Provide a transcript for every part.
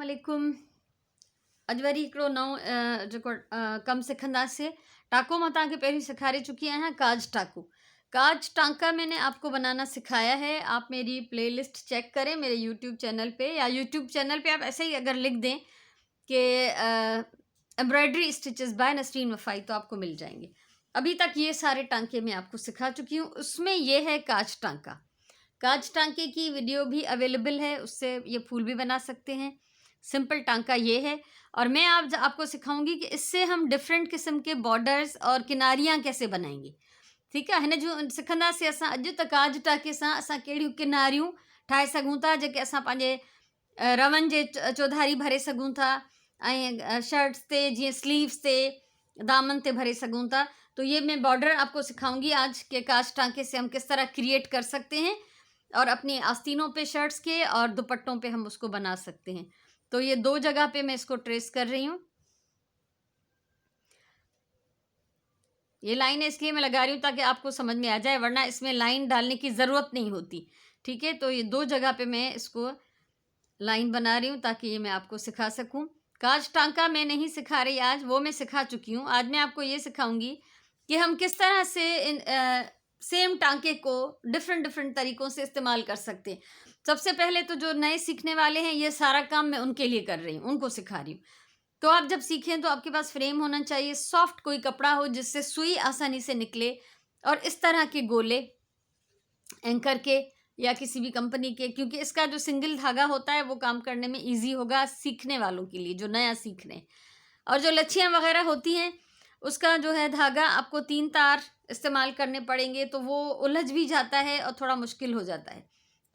वालेकुम। अॼु वरी हिकिड़ो नओं जेको कमु सिखंदासीं। टाको मां तव्हांखे पहिरीं सेखारे चुकी आहियां, काज टाको। काज टांका मैंने आपको बनाना सिखाया है। आप मेरी प्लेलिस्ट चेक करें मेरे यूट्यूब चैनल पे, या यूट्यूब चैनल पे आप ऐसे ही अगर लिख दें कि एम्ब्रॉयडरी स्टिचेस बाय नसरीन वफ़ाई तो आपको मिल जाएंगे। अभी तक ये सारे टांके मैं आपको सिखा चुकी हूँ। उसमें ये है काज टांका। काज टांके की वीडियो भी अवेलेबल है, उससे ये फूल भी बना सकते हैं। सिंपल टांका ये है, और मैं आपको सिखाऊंगी कि इससे हम डिफरेंट किस्म के बॉर्डर्स और किनारियां कैसे बनाएंगे। ठीक है, हिन जो सिखंदासीं असां अॼु त काज टाके सां असां कहिड़ियूं किनारियूं ठाहे सघूं था जेके असां पंहिंजे रवनि जे चौधारी भरे सघूं था, ऐं शर्ट्स ते जीअं स्लीव्स ते दामन ते भरे सघूं था। तो ये मैं बॉर्डर आपको सिखाऊंगी आज के काज टांके से हम किस तरह क्रिएट कर सकते हैं, और अपनी आस्तीनों पे शर्ट्स के और दुपट्टों पे हम उसको बना सकते हैं। तो ये दो जगह पे मैं इसको ट्रेस कर रही हूँ। ये लाइनें इसलिए मैं लगा रही हूँ ताकि आपको समझ में आ जाए, वरना इसमें लाइन डालने की ज़रूरत नहीं होती। ठीक है, तो ये दो जगह पे मैं इसको लाइन बना रही हूँ ताकि ये मैं आपको सिखा सकूँ। काज टांका मैं नहीं सिखा रही आज, वो मैं सिखा चुकी हूँ। आज मैं आपको ये सिखाऊंगी कि हम किस तरह से सेम टांके को डिफरेंट डिफरेंट तरीक़ों से इस्तेमाल कर सकते हैं। सबसे पहले तो जो नए सीखने वाले हैं, ये सारा काम मैं उनके लिए कर रही हूँ, उनको सिखा रही हूँ। तो आप जब सीखें तो आपके पास फ्रेम होना चाहिए, सॉफ्ट कोई कपड़ा हो जिससे सुई आसानी से निकले, और इस तरह के गोले एंकर के या किसी भी कंपनी के, क्योंकि इसका जो सिंगल धागा होता है वो काम करने में इजी होगा सीखने वालों के लिए जो नया सीख रहे हैं। और जो लच्छियाँ वगैरह होती हैं उसका जो है धागा आपको 3 तार इस्तेमाल करने पड़ेंगे, तो वो उलझ भी जाता है और थोड़ा मुश्किल हो जाता है।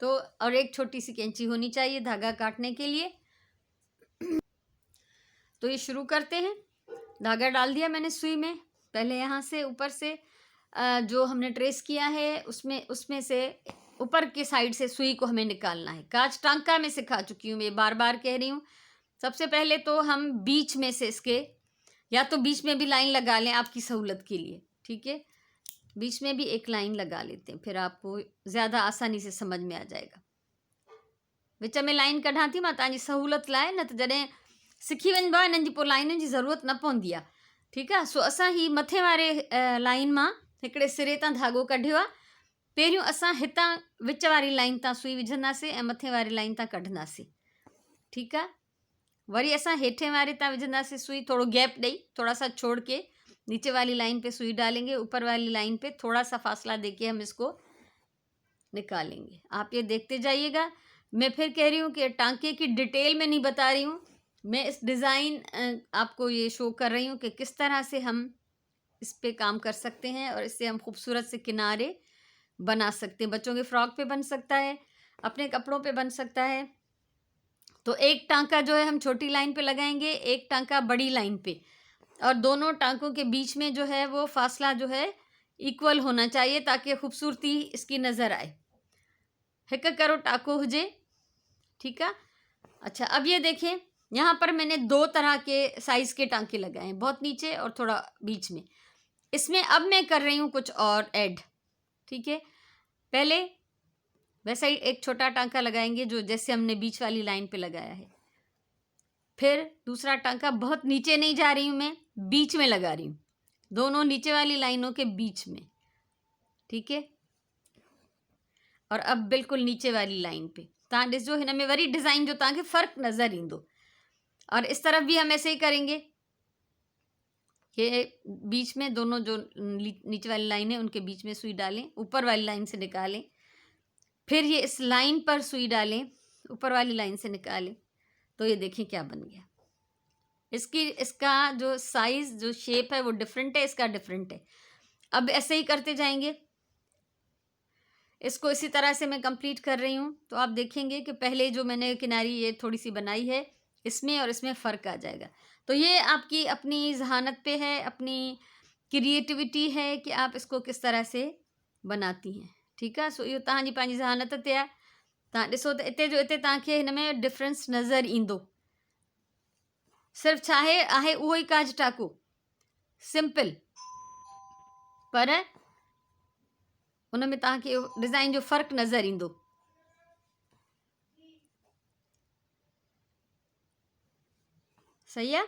तो और एक छोटी सी कैंची होनी चाहिए धागा काटने के लिए। तो ये शुरू करते हैं। धागा डाल दिया मैंने सुई में, पहले यहाँ से ऊपर से जो हमने ट्रेस किया है उसमें से ऊपर की साइड से सुई को हमें निकालना है। काज टांका में सिखा चुकी हूँ, मैं बार बार कह रही हूँ। सबसे पहले तो हम बीच में से इसके, या तो बीच में भी लाइन लगा लें आपकी सहूलत के लिए। ठीक है, बीच में भी एक लाइन लगा लेते हैं, फिर आपको ज़्यादा आसानी से समझ में आ जाएगा। विच में लाइन कढां थी मां तव्हांजी सहूलत लाइ, न त जॾहिं सिखी वञिबो आहे इन्हनि जी पोइ लाइनुनि जी ज़रूरत न पवंदी आहे। ठीकु आहे, सो असां ही मथे वारे लाइन मां हिकिड़े सिरे तां धागो कढियो आहे। पहिरियों असां हितां विच वारी लाइन तां सुई विझंदासीं ऐं मथे वारी लाइन तां कढंदासीं। ठीकु आहे, वरी असां हेठे वारे तां विझंदासीं सुई, थोड़ा गैप ॾेई, थोड़ा सा छोड़ के नीचे वाली लाइन पे सुई डालेंगे, ऊपर वाली लाइन पे थोड़ा सा फासला देके हम इसको निकालेंगे। आप ये देखते जाइएगा। मैं फिर कह रही हूँ कि टांके की डिटेल में नहीं बता रही हूँ, मैं इस डिज़ाइन आपको ये शो कर रही हूँ कि किस तरह से हम इस पे काम कर सकते हैं, और इससे हम खूबसूरत से किनारे बना सकते हैं। बच्चों के फ्रॉक पे बन सकता है, अपने कपड़ों पे बन सकता है। तो एक टांका जो है हम छोटी लाइन पे लगाएंगे, एक टांका बड़ी लाइन पे, और दोनों टांकों के बीच में जो है वो फासला जो है इक्वल होना चाहिए ताकि खूबसूरती इसकी नज़र आए। हिक करो टाको हुजे। ठीक है, अच्छा अब ये देखें, यहाँ पर मैंने दो तरह के साइज़ के टांके लगाए हैं, बहुत नीचे और थोड़ा बीच में। इसमें अब मैं कर रही हूँ कुछ और ऐड। ठीक है, पहले वैसा ही एक छोटा टांका लगाएंगे जो जैसे हमने बीच वाली लाइन पे लगाया है। फिर दूसरा टांका, बहुत नीचे नहीं जा रही हूँ मैं, बीच में लगा रही हूँ, दोनों नीचे वाली लाइनों के बीच में। ठीक है, और अब बिल्कुल नीचे वाली लाइन पे तव्हां ॾिसो, हिन में वरी डिज़ाइन जो तव्हांखे फ़र्क़ु नज़र ईंदो। और इस तरफ भी हम ऐसे ही करेंगे, ये बीच में दोनों जो नीचे वाली लाइन है उनके बीच में सुई डालें, ऊपर वाली लाइन से निकालें, फिर ये इस लाइन पर सुई डालें, ऊपर वाली लाइन से निकालें। तो ये देखें क्या बन गया। इसका जो साइज़ जो शेप है वो डिफरेंट है, इसका डिफरेंट है। अब ऐसे ही करते जाएंगे, इसको इसी तरह से मैं कंप्लीट कर रही हूँ। तो आप देखेंगे कि पहले जो मैंने किनारी ये थोड़ी सी बनाई है, इसमें और इसमें फ़र्क आ जाएगा। तो ये आपकी अपनी ज़हानत पे है, अपनी क्रिएटिविटी है कि आप इसको किस तरह से बनाती हैं। ठीकु आहे, सो इहो तव्हांजी पंहिंजी ज़हानत ते आहे। तव्हां ॾिसो त हिते जो हिते तव्हांखे हिन में डिफरेंस नज़र ईंदो। सिर्फ़ु छा आहे उहो ई काज टाको, सिंपल, पर उन में तव्हांखे डिज़ाइन जो फ़र्क़ु नज़र ईंदो। सही है।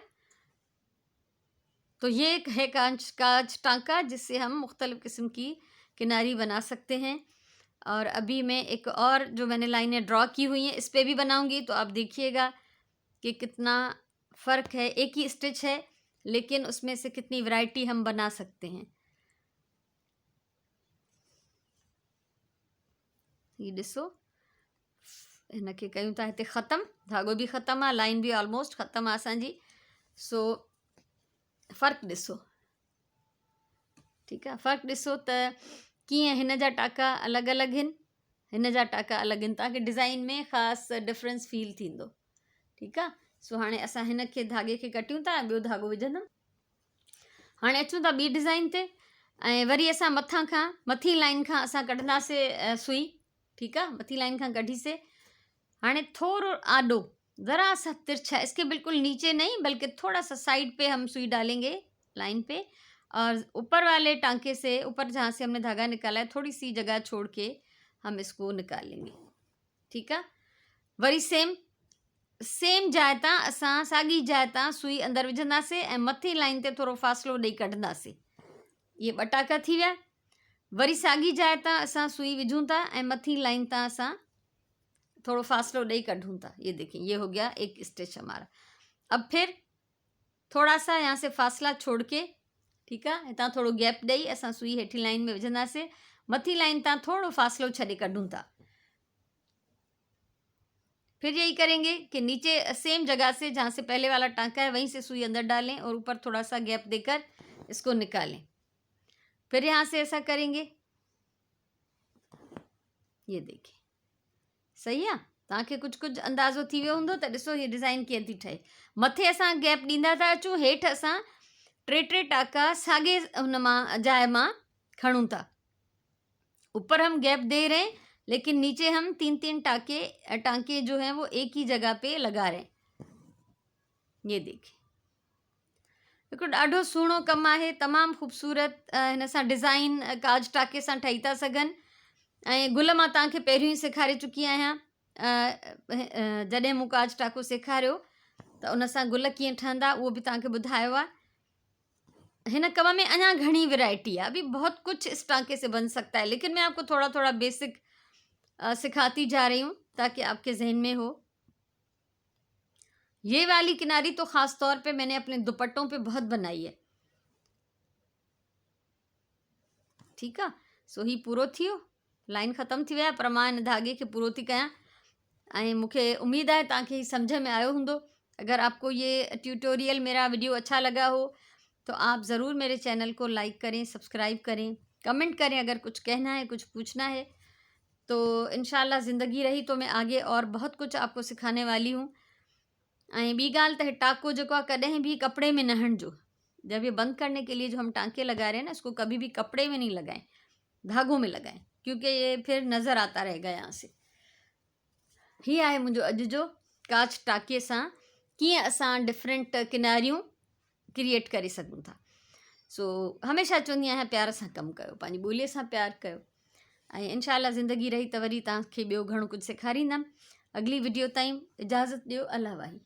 तो ये एक है कांच टांका, जिससे हम मुख्तलिफ़ किस्म की किनारी बना सकते हैं। और अभी मैं एक और जो मैंने लाइनें ड्रॉ की हुई हैं इस पे भी बनाऊंगी, तो आप देखिएगा कि कितना फ़र्क है। एक ही स्टिच है लेकिन उसमें से कितनी वैरायटी हम बना सकते हैं। ये ॾिसो, हिनखे कयूं था हिते ख़तमु, धाॻो बि ख़तमु आहे, लाइन बि ऑलमोस्ट ख़तमु आहे असांजी। सो फ़र्क़ु ॾिसो, ठीकु आहे। फ़र्क़ु ॾिसो त कीअं हिन जा टाका अलॻि अलॻि आहिनि, हिन जा टाका अलॻि आहिनि, तव्हांखे डिज़ाइन में ख़ासि डिफरेंस फील थींदो, ठीकु आहे। सो हाणे असां हिन खे धागे खे कटियूं था, ॿियो धाॻो विझंदमि। हाणे अचूं था ॿी डिज़ाइन ते, ऐं वरी असां मथां खां मथी लाइन खां असां कढंदासीं सुई, ठीकु आहे। मथी लाइन खां कढीसीं, हाणे थोड़ो आडो, ज़रा सा तिरछा, इसके बिल्कुल नीचे नहीं बल्कि थोड़ा सा साइड पे हम सुई डालेंगे लाइन पे, और ऊपर वाले टांके से, ऊपर जहाँ से हमने धागा निकाला है थोड़ी सी जगह छोड़ के हम इसको निकालेंगे, ठीक है। वरी सेम जाइ तां असां साॻी जाइ तां सुई अंदरि विझंदासीं ऐं मथी लाइन ते थोरो फ़ासिलो ॾेई कढंदासीं। ये ॿ टाका थी विया। वरी साॻी जाइ तां असां सुई विझूं था ऐं मथी लाइन तां असां थोड़ा फासलो ॾेई कढूं था। ये देखिए, ये हो गया एक स्टिच हमारा। अब फिर थोड़ा सा यहाँ से फासला छोड़ के, ठीक है, हितां थोड़ो गैप ॾेई असां सुई हेठी लाइन में विझंदासीं, मथी लाइन तां थोड़ो फासलो छॾे कढूं था। फिर यही करेंगे कि नीचे सेम जगह से जहाँ से पहले वाला टांका है वहीं से सुई अंदर डालें और ऊपर थोड़ा सा गैप देकर इसको निकालें। फिर यहाँ से ऐसा करेंगे, ये देखिए, सही है। तव्हांखे कुछ अंदाज़ो थी वियो हूंदो त ॾिसो हीअ डिज़ाइन कीअं थी ठहे। मथे असां गैप ॾींदा था अचूं, हेठि असां टे टाका साॻे हुन मां जाइ मां खणूं था। ऊपर हम गैप दे रहे हैं लेकिन नीचे हम तीन टांके जो हैं वो एक ही जगह पे लगा रहे हैं। ये देखिए, हिकिड़ो ॾाढो सुहिणो कमु आहे, तमामु ख़ूबसूरत हिन सां डिज़ाइन काज टाके सां ठही था सघनि। ऐं गुल मां तव्हांखे पहिरियों ई सेखारे चुकी आहियां, जॾहिं मूं काज टाको सेखारियो त उन सां गुल कीअं ठहंदा उहो बि तव्हांखे ॿुधायो आहे। हिन कम में अञा घणी वैरायटी है, अभी बहुत कुछ इस टांके से बन सकता है, लेकिन मैं आपको थोड़ा थोड़ा बेसिक सिखाती जा रही हूँ ताकि आपके जहन में हो। ये वाली किनारी तो ख़ास तौर पे मैंने अपने दुपट्टों पे बहुत बनाई है, ठीक है। सो ही पूरो थियो, लाइन ख़त्म थी विया, पर मां हिन धागे खे पूरो थी कयां ऐं मूंखे उम्मीद है तव्हांखे ही समझ में आयो हूंदो। अगर आपको ये ट्यूटोरियल मेरा वीडियो अच्छा लगा हो तो आप ज़रूर मेरे चैनल को लाइक करें, सब्सक्राइब करें, कमेंट करें। अगर कुछ कहना है, कुछ पूछना है तो इंशाल्लाह ज़िंदगी रही तो मैं आगे और बहुत कुछ आपको सिखाने वाली हूँ। ऐं ॿी ॻाल्हि त टाको जेको आहे कॾहिं भी कपड़े में न हणिजो। जब ये बंद करने के लिए जो हम टांके लगा रहे हैं ना, इसको कभी भी कपड़े में नहीं लगाएं, धागों में लगाएं, क्योंकि ये फिर नज़र आता रहेगा यहाँ से। ही आहे मुंहिंजो अॼु जो काच टाके सां कीअं असां डिफरेंट किनारियूं क्रिएट करे सघूं था। सो हमेशह चवंदी आहियां प्यार सां कमु कयो, पंहिंजी ॿोलीअ सां प्यार कयो, ऐं इंशाल्लाह ज़िंदगी रही त वरी तव्हांखे ॿियो घणो कुझु सेखारींदमि। अगली वीडियो ताईं इजाज़त ॾियो, अल्लाह वाही।